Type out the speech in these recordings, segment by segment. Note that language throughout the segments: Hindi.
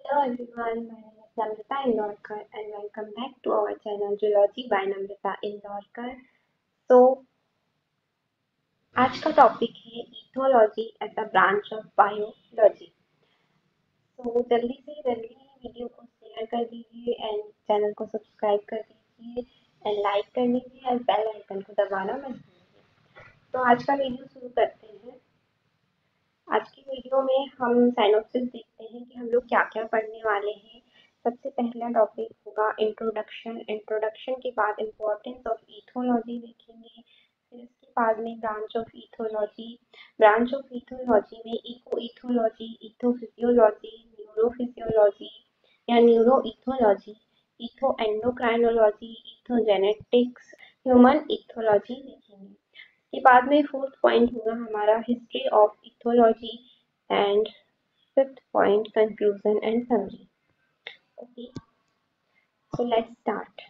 Hello everyone, my name is Namrata Indorkar and welcome back to our channel Zoology by Namrata Indorkar। तो आज का टॉपिक है ethology as a branch of biology. तो जल्दी वीडियो को शेयर कर दीजिए एंड चैनल को सब्सक्राइब कर दीजिए एंड लाइक कर दीजिए और बेल आइकन को दबाना मत भूलिए। तो आज का वीडियो शुरू करते हैं। आज की वीडियो में हम साइनोप्सिस देखते हैं कि हम लोग क्या क्या पढ़ने वाले हैं। सबसे पहला टॉपिक होगा इंट्रोडक्शन। इंट्रोडक्शन के बाद इम्पोर्टेंस ऑफ इथोलॉजी देखेंगे। फिर इसके बाद में branch of ethology. Branch of ethology में इको इथोलॉजी, इथोफिजियोलॉजी, न्यूरोफिजियोलॉजी या neuro ethology, etho endocrinology, ethogenetics, human ethology देखेंगे। के बाद में फोर्थ पॉइंट होगा हमारा history of ethology and fifth point conclusion and summary. Okay, so let's start.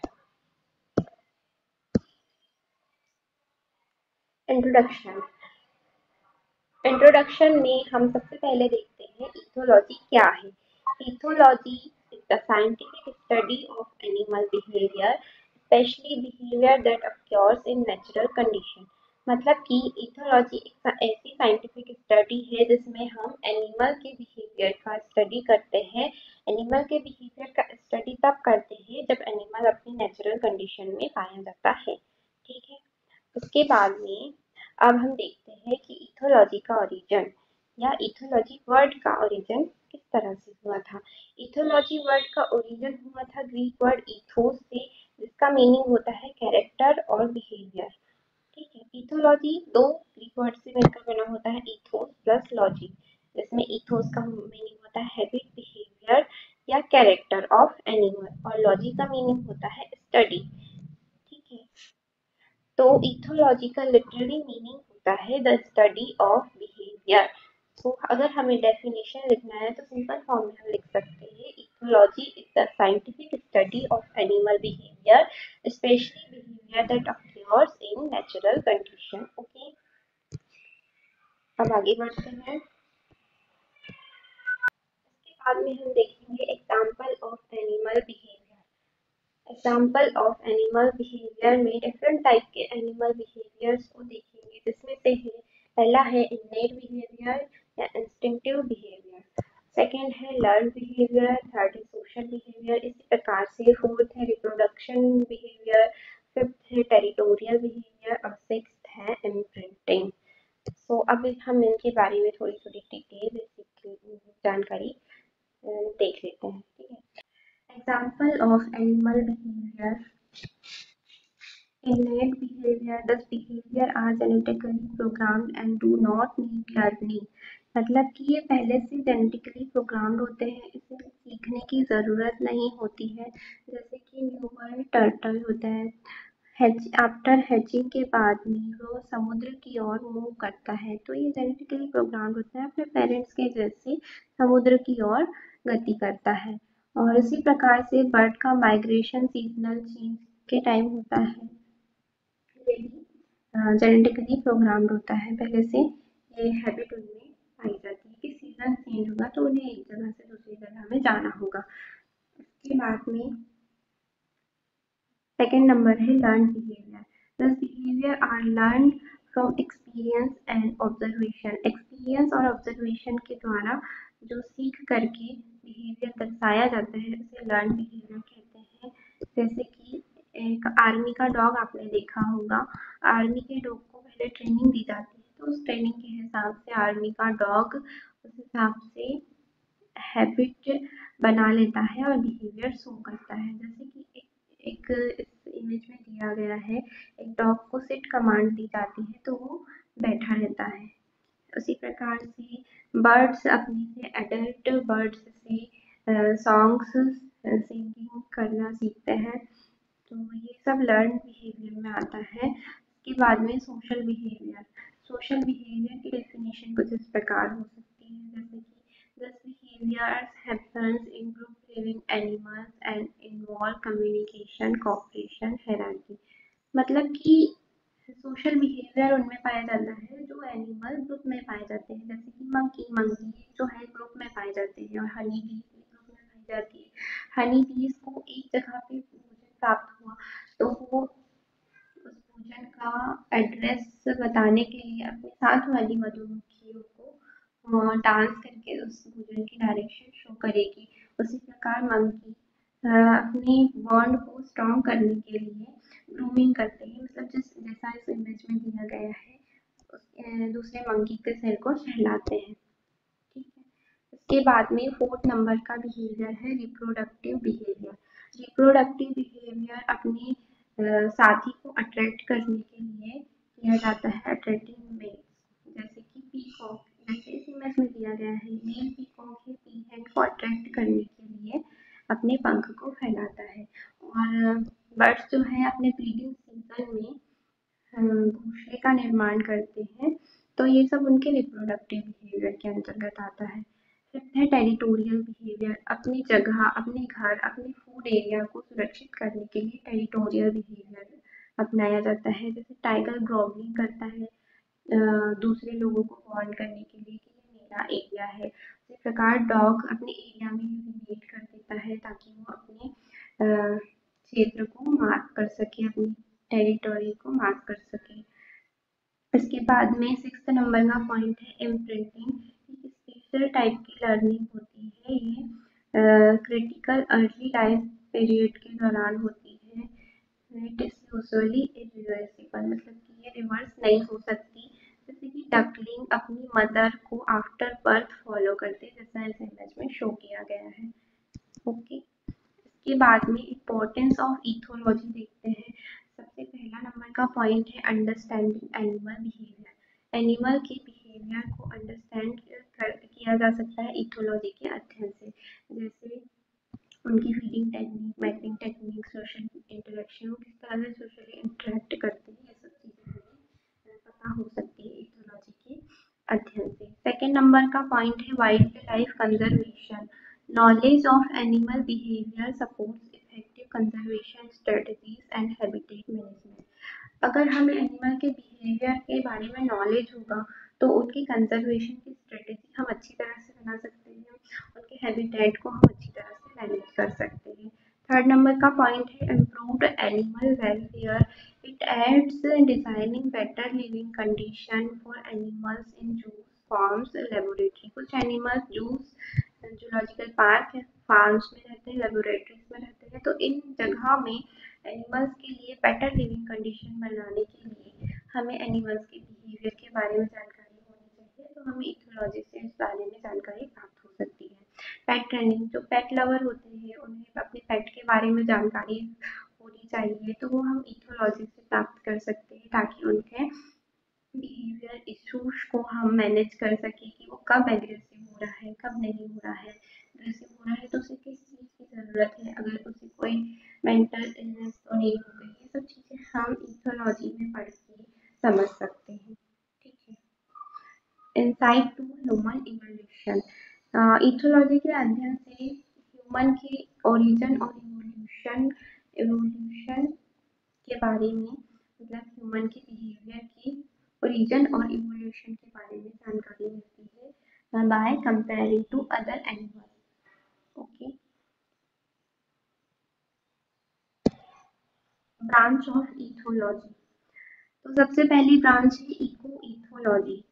Introduction. Introduction में हम सबसे पहले देखते हैं इथोलॉजी क्या है। Ethology is the scientific study of animal behaviour, specially behaviour that occurs in natural condition. मतलब कि इथोलॉजी एक ऐसी साइंटिफिक स्टडी है जिसमें हम एनिमल के बिहेवियर का स्टडी करते हैं। एनिमल के बिहेवियर का स्टडी तब करते हैं जब एनिमल अपनी नेचुरल कंडीशन में पाया जाता है। ठीक है, उसके बाद में अब हम देखते हैं कि इथोलॉजी का ओरिजिन या इथोलॉजी वर्ड का ओरिजिन किस तरह से हुआ था। इथोलॉजी वर्ड का ओरिजिन हुआ था ग्रीक वर्ड इथोस से, जिसका मीनिंग होता है कैरेक्टर और बिहेवियर। ठीक है, इथोलॉजी दो ग्रीक वर्ड से मिलकर बना होता है, इथोस प्लस लॉजी, जिसमें इथोस का मीनिंग होता है हैबिट, बिहेवियर या कैरेक्टर ऑफ एनिमल और लॉजी का मीनिंग होता है स्टडी। ठीक है, तो इथोलॉजी का लिटरली मीनिंग होता है द स्टडी ऑफ बिहेवियर। तो अगर हमें डेफिनेशन लिखना है तो सिंपल फॉर्म में हम लिख सकते हैं ethology is the scientific study of animal behaviour, specially behaviour that occurs in natural condition. Okay, अब आगे बढ़ते हैं। इसके बाद में हम देखेंगे example of animal behaviour. Example of animal behaviour में डिफरेंट टाइप के एनिमल बिहेवियर्स को देखेंगे, जिसमें से है पहला है इनेट बिहेवियर या इंस्टिंक्टिव बिहेवियर, सेकंड है लर्न बिहेवियर, थर्ड है सोशल बिहेवियर, इसी प्रकार से फोर्थ है रिप्रोडक्शन बिहेवियर, फिफ्थ है टेरिटोरियल बिहेवियर और सिक्स्थ है इम्प्रिंटिंग। सो अब हम इनके बारे में थोड़ी थोड़ी डिटेल बेसिक जानकारी देख लेते हैं। ठीक है, example of animal behavior. Innate behavior, thus behavior are genetically programmed and do not need learning। मतलब कि ये पहले से जेनेटिकली प्रोग्राम्ड होते हैं, इसे सीखने की ज़रूरत नहीं होती है। जैसे कि न्यूबॉर्न टर्टल होता है, आफ्टर हैचिंग के बाद में वो समुद्र की ओर मूव करता है, तो ये जेनेटिकली प्रोग्राम्ड होता है, अपने पेरेंट्स के जैसे समुद्र की ओर गति करता है। और इसी प्रकार से बर्ड का माइग्रेशन सीजनल चेंज के टाइम होता है, ये भी जेनेटिकली प्रोग्राम्ड होता है। पहले से ये हैबिट उनमें पाई जाती है कि सीजन चेंज होगा तो उन्हें एक जगह से दूसरी जगह में जाना होगा। उसके बाद में सेकेंड नंबर है learn behaviour. This behaviour are learn from experience and observation. Experience और ऑब्जर्वेशन के द्वारा जो सीख करके बिहेवियर दर्शाया जाता है उसे लर्न बिहेवियर कहते हैं। जैसे कि एक आर्मी का डॉग आपने देखा होगा, आर्मी के डॉग को पहले ट्रेनिंग दी जाती है, तो उस ट्रेनिंग के हिसाब से आर्मी का डॉग उस हिसाब से हैबिट बना लेता है और बिहेवियर शो करता है। जैसे कि एक इस इमेज में दिया गया है, एक डॉग को सिट कमांड दी जाती है तो वो बैठा रहता है। उसी प्रकार से बर्ड्स अपने से एडल्ट बर्ड्स से सॉन्ग्स सिंगिंग करना सीखते हैं, तो ये सब लर्न बिहेवियर में आता है। इसके बाद में सोशल बिहेवियर। सोशल बिहेवियर की डेफिनेशन कुछ इस प्रकार हो सकती है, जैसे कि this behaviours happens in group living animals and involve communication, cooperation, hierarchy. मतलब कि सोशल बिहेवियर उनमें पाया जाता है जो एनिमल ग्रुप में पाए जाते हैं, जैसे कि मंकी जो है ग्रुप में पाए जाते हैं और हनी भी ग्रुप में हनी बीज को एक जगह पे भोजन प्राप्त हुआ तो वो उस भोजन का एड्रेस बताने के लिए अपने साथ वाली मधुमक्खियों को डांस करके उस भोजन की डायरेक्शन शो करेगी। उसी प्रकार मंकी अपनी बॉन्ड को स्ट्रॉन्ग करने के लिए ग्रूमिंग करते हैं, मतलब जैसा इस इमेज में दिया गया है दूसरे मंकी के सिर को सहलाते हैं। ठीक है। इसके बाद में फोर्थ नंबर का बिहेवियर है रिप्रोडक्टिव बिहेवियर। रिप्रोडक्टिव बिहेवियर अपने साथी को अट्रैक्ट करने के लिए किया जाता है अट्रैक्टिंग मेल्स, जैसे कि पीकॉक, जैसे इस इमेज में दिया गया है मेल पीकॉक है पीहेन को अट्रैक्ट करने के लिए अपने पंख को फैलाता है। और बर्ड्स जो है अपने ब्रीडिंग सीजन में घोंसले का निर्माण करते हैं, तो ये सब उनके रिप्रोडक्टिव बिहेवियर के अंतर्गत आता है। फिफ्थ है टेरिटोरियल बिहेवियर। अपनी जगह, अपने घर, अपने फूड एरिया को सुरक्षित करने के लिए टेरिटोरियल बिहेवियर अपनाया जाता है। जैसे टाइगर ग्रोवलिंग करता है दूसरे लोगों को वार्न करने के लिए कि ये मेरा एरिया है। इसी प्रकार डॉग अपने एरिया में यूरिनेट कर देता है ताकि वो अपने क्षेत्र को मार्क कर सके, अपनी टेरिटोरी को मार्क कर सके। इसके बाद में सिक्स्थ नंबर का पॉइंट है इम्प्रिंटिंग। एक स्पेशल टाइप की लर्निंग होती है, ये क्रिटिकल अर्ली लाइफ पीरियड के दौरान होती है। इट इज यूजुअली इरिवर्सिबल, मतलब कि ये रिवर्स नहीं हो सकती। जैसे कि डकलिंग अपनी मदर को आफ्टर बर्थ फॉलो करते, जैसा इस इमेज में शो किया गया है। ओके। इसके बाद में इम्पोर्टेंस ऑफ इथोलॉजी देखते हैं। सबसे पहला नंबर का पॉइंट है अंडरस्टैंडिंग एनिमल बिहेवियर। एनिमल के बिहेवियर को अंडरस्टैंड किया जा सकता है इथोलॉजी के अध्ययन से, जैसे उनकी feeding technique, mating technique, social interaction, किस तरह से सोशली इंटरेक्ट करते हैं, ये सब चीज़ें हमें पता हो सकती है इथोलॉजी के अध्ययन से। सेकेंड नंबर का पॉइंट है wild life conservation. Knowledge of animal behaviour supports effective conservation strategies and habitat management. अगर हमें एनिमल के बिहेवियर के बारे में नॉलेज होगा तो उनकी कंजर्वेशन की स्ट्रेटेजी हम अच्छी तरह से बना सकते हैं, उनके हैबिटेट को हम अच्छी तरह से मैनेज कर सकते हैं। थर्ड नंबर का पॉइंट है improved animal welfare. It adds designing better living condition for animals in juice farms laboratory. कुछ एनिमल्स जूलॉजिकल पार्क है, फार्म्स में रहते हैं, लेबोरेटरीज में रहते हैं, तो इन जगह में एनिमल्स के लिए बेटर लिविंग कंडीशन बनाने के लिए हमें एनिमल्स के बिहेवियर के बारे में जानकारी होनी चाहिए, तो हमें इथोलॉजी से इस बारे में जानकारी प्राप्त हो सकती है। पेट ट्रेनिंग, जो पेट लवर होते हैं उन्हें अपने पेट के बारे में जानकारी होनी चाहिए, तो वो हम इथोलॉजी से प्राप्त कर सकते हैं ताकि उनके बिहेवियर इशूज को हम मैनेज कर सकें कि वो कब एग्रेसिव हो रहा है, कब नहीं हो रहा है। एग्रेसिव हो रहा है तो उसे किस चीज़ की ज़रूरत है, अगर उसे कोई मेंटल इलनेस तो नहीं हो गई, ये सब चीज़ें हम इथोलॉजी में पढ़ के समझ सकते हैं। ठीक है। Insight to human evolution. Ethology के अध्ययन से ह्यूमन के ओरिजिन और इवोल्यूशन के बारे में, मतलब ह्यूमन के बिहेवियर की ओरिजिन और इवोल्यूशन के बारे में जानकारी मिलती है by comparing to other animals. Okay. Branch of ethology. तो सबसे पहली ब्रांच है इको इथोलॉजी,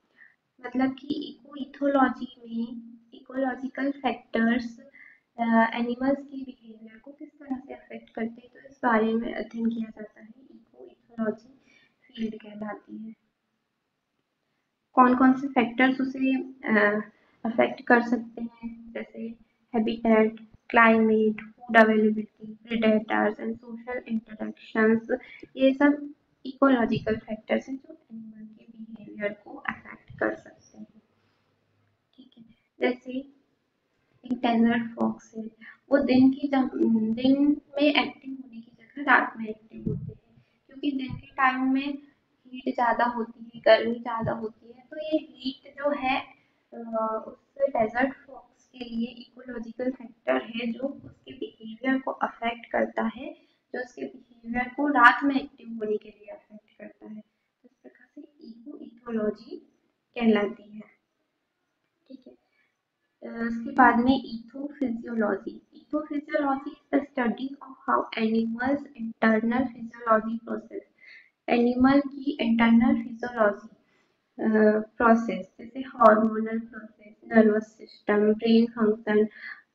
मतलब कि इको इथोलॉजी में इकोलॉजिकल फैक्टर्स एनिमल्स के बिहेवियर को किस तरह से अफेक्ट करते हैं, तो इस बारे में अध्ययन किया जाता है, इको इथोलॉजी फील्ड कहलाती है। कौन कौन से फैक्टर्स उसे अफेक्ट कर सकते हैं, जैसे habitat, climate, food availability, predators and social interactions, ये सब इकोलॉजिकल फैक्टर्स हैं जो एनिमल के बिहेवियर को अफेक्ट कर सकते हैं। ठीक है। जैसे एक डेजर्ट फॉक्स है, वो दिन में एक्टिव होने की जगह रात में एक्टिव होते हैं, क्योंकि दिन के टाइम में हीट ज़्यादा होती है, गर्मी ज़्यादा होती है, तो ये हीट जो है उस डेजर्ट फॉक्स के लिए इकोलॉजिकल फैक्टर है जो उसके बिहेवियर को अफेक्ट करता है, जो उसके बिहेवियर को रात में एक्टिव होने के लिए अफेक्ट करता है। तो इस प्रकार से इको इकोलॉजी कहलाती है। ठीक है। उसके बाद में ethophysiology. Ethophysiology is the study of how animals internal physiology process, animal की इंटरनल फिजियोलॉजी प्रोसेस जैसे hormonal process, nervous system, brain function,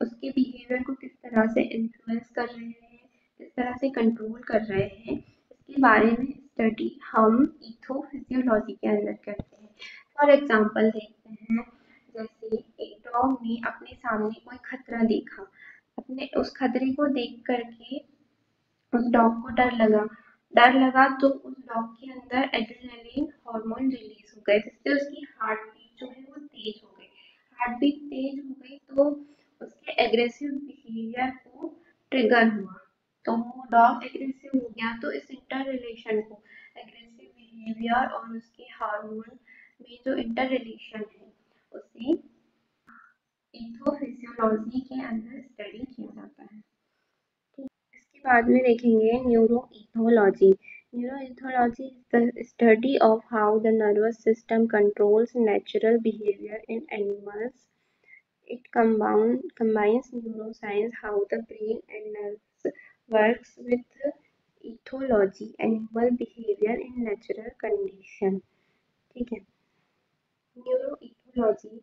उसके बिहेवियर को किस तरह से इन्फ्लुएंस कर रहे हैं, किस तरह से कंट्रोल कर रहे हैं, इसके बारे में स्टडी हम इथोफिजियोलॉजी के अंदर करते हैं। फॉर एग्जांपल देखते हैं, जैसे एक डॉग ने अपने सामने कोई खतरा देखा, अपने उस खतरे को देख करके उस डॉग को डर लगा तो उस डॉग के अंदर एड्रेनलिन हार्मोन रिलीज हो गए, जिससे उसकी हार्ट बीट जो है वो तेज हो गई। हार्ट बीट तेज हो गई तो उसके एग्रेसिव बिहेवियर को ट्रिगर हुआ, तो वो डॉग एग्रेसिव हो गया। तो इस इंटर रिलेशन को, एग्रेसिव बिहेवियर और उसके हार्मोन में जो इंटर रिलेशन है, उसे इथोफिजियोलॉजी के अंदर स्टडी किया जाता है। इसके बाद में देखेंगे neuroethology. Neuroethology is the study of how the nervous system controls natural behaviour in animals. It combines neuroscience, how the brain and nerves works with ethology, animal behavior in natural condition। ठीक है, न्यूरोइथोलॉजी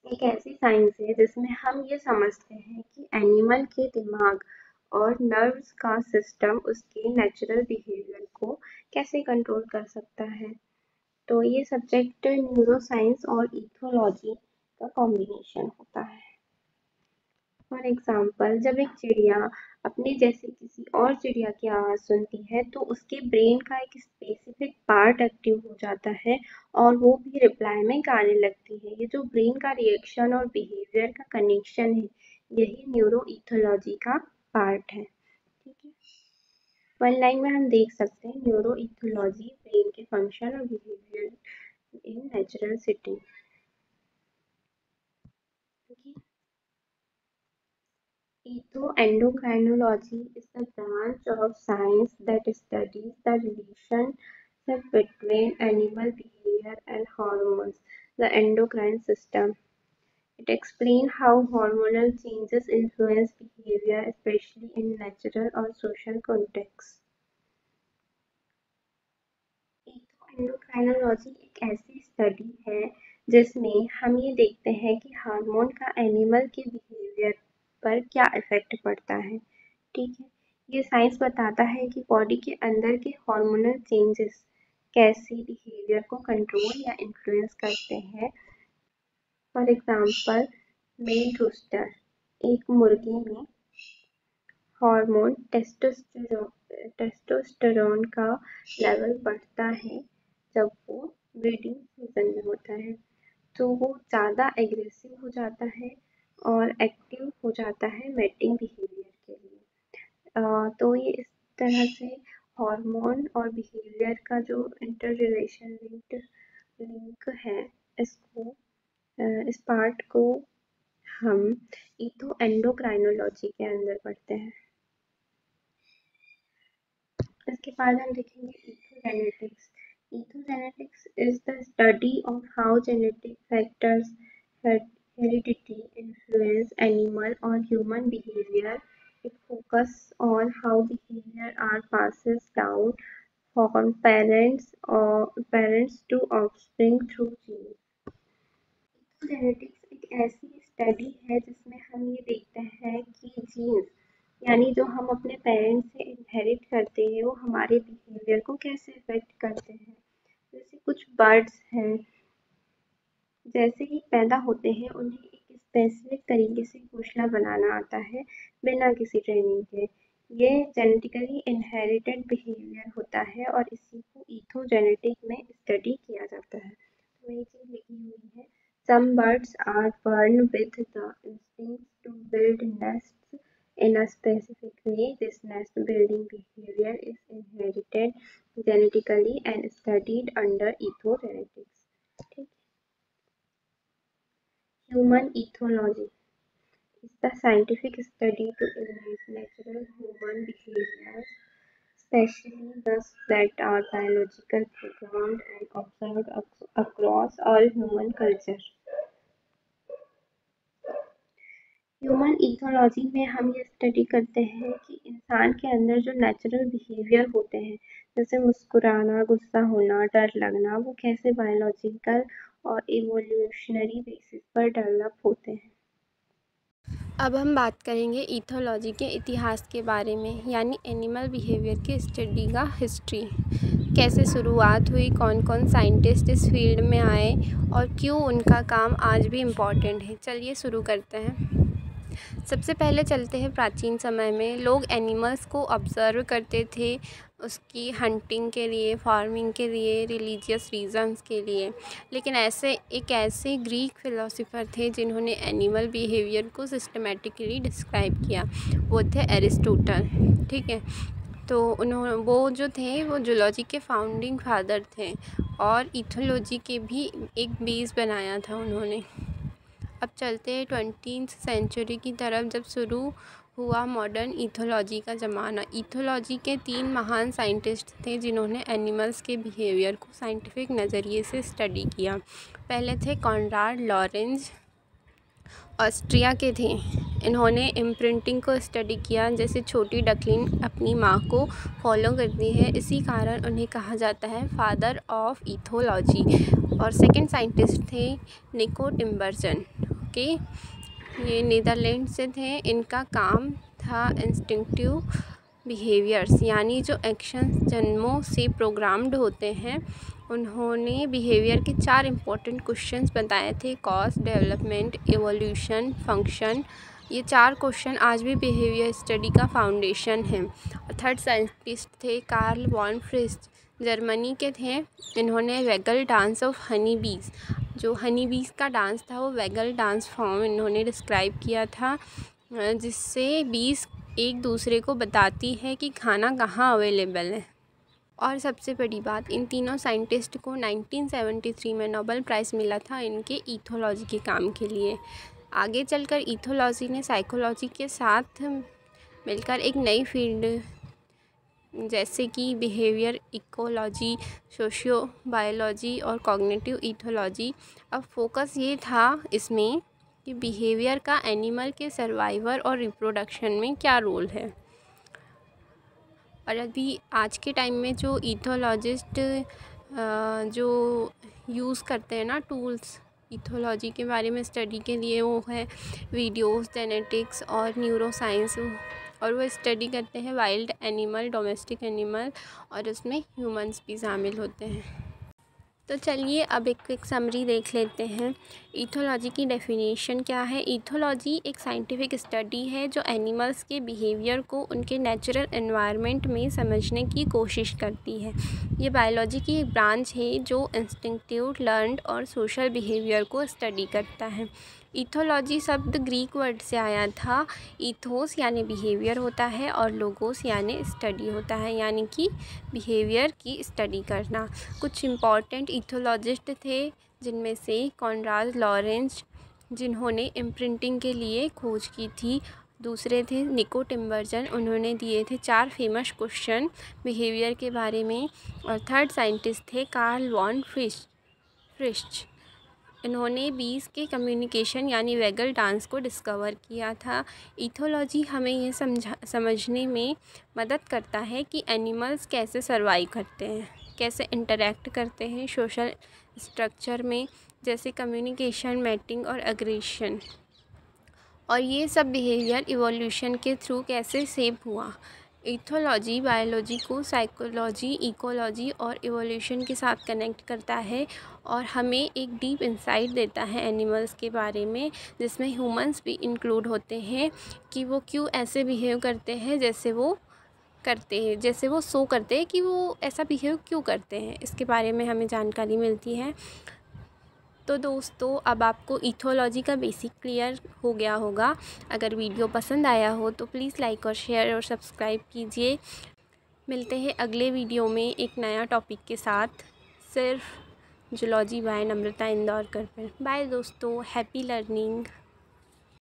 एक ऐसी साइंस है जिसमें हम ये समझते हैं कि एनिमल के दिमाग और नर्व्स का सिस्टम उसके नेचुरल बिहेवियर को कैसे कंट्रोल कर सकता है। तो ये सब्जेक्ट न्यूरोसाइंस और इथोलॉजी का कॉम्बिनेशन होता है। फॉर एग्जाम्पल, जब एक चिड़िया अपने जैसे किसी और चिड़िया की आवाज़ सुनती है तो उसके ब्रेन का एक स्पेसिफिक पार्ट एक्टिव हो जाता है और वो भी रिप्लाई में गाने लगती है। ये जो ब्रेन का रिएक्शन और बिहेवियर का कनेक्शन है, यही न्यूरोइथोलॉजी का पार्ट है। ठीक है, वन लाइन में हम देख सकते हैं न्यूरोइथोलॉजी ब्रेन के फंक्शन और behaviour in natural setting. Ethoendocrinology is the branch of science that studies the relationship between animal behavior and hormones, the endocrine system. It explains how hormonal changes influence behavior, especially in natural or social contexts. Endocrinology एक ऐसी स्टडी है जिसमें हम ये देखते हैं कि हार्मोन का एनिमल के बिहेवियर पर क्या इफेक्ट पड़ता है। ठीक है, ये साइंस बताता है कि बॉडी के अंदर के हार्मोनल चेंजेस कैसे बिहेवियर को कंट्रोल या इन्फ्लुएंस करते हैं। फॉर एग्जांपल, मेल रूस्टर, एक मुर्गी में हार्मोन टेस्टोस्टेरोन का लेवल बढ़ता है जब वो ब्रीडिंग सीजन में होता है, तो वो ज़्यादा एग्रेसिव हो जाता है और एक्टिव हो जाता है मैटिंग बिहेवियर के लिए। तो ये इस तरह से हार्मोन और बिहेवियर का जो इंटर रिलेशन लिंक है, इसको इस पार्ट को हम इथो एंडोक्राइनोलॉजी के अंदर पढ़ते हैं। इसके बाद हम देखेंगे ethogenetics. Ethogenetics is the study of how genetic factors, heredity influence animal or human behavior. It focuses on how behavior are passes down from parents to offspring through genes. Genetics एक ऐसी स्टडी है जिसमें हम ये देखते हैं कि जीन्स, यानी जो हम अपने पेरेंट्स से इनहेरिट करते हैं, वो हमारे बिहेवियर को कैसे इफेक्ट करते हैं। जैसे कुछ बर्ड्स हैं, जैसे ही पैदा होते हैं उन्हें एक स्पेसिफिक तरीके से घोंसला बनाना आता है बिना किसी ट्रेनिंग के। ये जेनेटिकली इनहेरिटेड बिहेवियर होता है और इसी को इथोजेनेटिक में स्टडी किया जाता है। तो ये चीज़ लिखी हुई है, some birds are born with the instinct to build nests in a specific way. This nest building behavior is inherited genetically and studied under ethogenetics. ठीक, human ethology is the scientific study to emulate natural human behavior, especially those that are biological programmed and observed across all human culture. Human ethology में हम ये स्टडी करते हैं कि इंसान के अंदर जो नेचुरल बिहेवियर होते हैं, जैसे मुस्कुराना, गुस्सा होना, डर लगना, वो कैसे बायोलॉजिकल और इवोल्यूशनरी बेसिस पर डेवलप होते हैं। अब हम बात करेंगे इथोलॉजी के इतिहास के बारे में, यानी एनिमल बिहेवियर के स्टडी का हिस्ट्री। कैसे शुरुआत हुई, कौन कौन साइंटिस्ट इस फील्ड में आए और क्यों उनका काम आज भी इम्पॉर्टेंट है। चलिए शुरू करते हैं। सबसे पहले चलते हैं प्राचीन समय में। लोग एनिमल्स को ऑब्ज़र्व करते थे, उसकी हंटिंग के लिए, फार्मिंग के लिए, रिलीजियस रीजंस के लिए। लेकिन ऐसे ग्रीक फ़िलोसोफर थे जिन्होंने एनिमल बिहेवियर को सिस्टमेटिकली डिस्क्राइब किया। वो थे एरिस्टोटल। ठीक है, तो वो जो थे वो जूलॉजी के फाउंडिंग फादर थे और इथोलॉजी के भी एक बेस बनाया था उन्होंने। अब चलते हैं 20वीं सेंचुरी की तरफ, जब शुरू हुआ मॉडर्न इथोलॉजी का ज़माना। इथोलॉजी के 3 महान साइंटिस्ट थे जिन्होंने एनिमल्स के बिहेवियर को साइंटिफिक नज़रिए से स्टडी किया। पहले थे कॉनराड लॉरेंज, ऑस्ट्रिया के थे। इन्होंने इम्प्रिंटिंग को स्टडी किया, जैसे छोटी डकलिंग अपनी माँ को फॉलो करती है, इसी कारण उन्हें कहा जाता है फादर ऑफ इथोलॉजी। और सेकंड साइंटिस्ट थे निको टिम्बरसन के, ये नीदरलैंड से थे। इनका काम था इंस्टिंक्टिव बिहेवियर्स, यानी जो एक्शंस जन्मों से प्रोग्राम्ड होते हैं। उन्होंने बिहेवियर के 4 इम्पोर्टेंट क्वेश्चंस बताए थे: कॉज, डेवलपमेंट, इवोल्यूशन, फंक्शन। ये 4 क्वेश्चन आज भी बिहेवियर स्टडी का फाउंडेशन है। थर्ड साइंटिस्ट थे कार्ल वॉन फ्रिस्ट, जर्मनी के थे। इन्होंने वैगल डांस ऑफ हनी बीज, जो हनी बीज का डांस था वो वैगल डांस फॉर्म इन्होंने डिस्क्राइब किया था, जिससे बीज एक दूसरे को बताती है कि खाना कहाँ अवेलेबल है। और सबसे बड़ी बात, इन तीनों साइंटिस्ट को 1973 में नोबेल प्राइज़ मिला था इनके इथोलॉजी के काम के लिए। आगे चलकर इथोलॉजी ने साइकोलॉजी के साथ मिलकर एक नई फील्ड, जैसे कि बिहेवियर इकोलॉजी, सोशियो बायोलॉजी और कॉग्निटिव इथोलॉजी। अब फोकस ये था इसमें कि बिहेवियर का एनिमल के सर्वाइवर और रिप्रोडक्शन में क्या रोल है। और अभी आज के टाइम में जो इथोलॉजिस्ट जो यूज़ करते हैं ना टूल्स इथोलॉजी के बारे में स्टडी के लिए, वो है वीडियोस, जेनेटिक्स और न्यूरोसाइंस। और वो स्टडी करते हैं वाइल्ड एनिमल, डोमेस्टिक एनिमल, और उसमें ह्यूमंस भी शामिल होते हैं। तो चलिए अब एक क्विक समरी देख लेते हैं। इथोलॉजी की डेफिनेशन क्या है। इथोलॉजी एक साइंटिफिक स्टडी है जो एनिमल्स के बिहेवियर को उनके नेचुरल एनवायरनमेंट में समझने की कोशिश करती है। ये बायोलॉजी की एक ब्रांच है जो इंस्टिंक्टिव, लर्न्ड और सोशल बिहेवियर को स्टडी करता है। इथोलॉजी शब्द ग्रीक वर्ड से आया था। इथोस यानी बिहेवियर होता है और लोगोस यानी स्टडी होता है, यानी कि बिहेवियर की स्टडी करना। कुछ इम्पॉर्टेंट इथोलॉजिस्ट थे, जिनमें से कॉनराड लॉरेंज, जिन्होंने इम्प्रिंटिंग के लिए खोज की थी। दूसरे थे निको टिम्बरसन, उन्होंने दिए थे 4 फेमस क्वेश्चन बिहेवियर के बारे में। और थर्ड साइंटिस्ट थे कार्ल वॉन फ्रिस्ट, इन्होंने बीज के कम्युनिकेशन यानी वैगल डांस को डिस्कवर किया था। इथोलॉजी हमें ये समझने में मदद करता है कि एनिमल्स कैसे सर्वाइव करते हैं, कैसे इंटरेक्ट करते हैं सोशल स्ट्रक्चर में, जैसे कम्युनिकेशन, मैटिंग और एग्रेशन। और ये सब बिहेवियर इवोल्यूशन के थ्रू कैसे शेप हुआ। इथोलॉजी बायोलॉजी को साइकोलॉजी, इकोलॉजी और इवोल्यूशन के साथ कनेक्ट करता है और हमें एक डीप इंसाइट देता है एनिमल्स के बारे में, जिसमें ह्यूमंस भी इंक्लूड होते हैं, कि वो क्यों ऐसे बिहेव करते हैं जैसे वो करते हैं, जैसे वो शो करते हैं कि वो ऐसा बिहेव क्यों करते हैं। इसके बारे में हमें जानकारी मिलती है। तो दोस्तों, अब आपको इथोलॉजी का बेसिक क्लियर हो गया होगा। अगर वीडियो पसंद आया हो तो प्लीज़ लाइक और शेयर और सब्सक्राइब कीजिए। मिलते हैं अगले वीडियो में एक नया टॉपिक के साथ, सिर्फ जूलॉजी बाय नम्रता इंदौरकर पर। बाय दोस्तों, हैप्पी लर्निंग।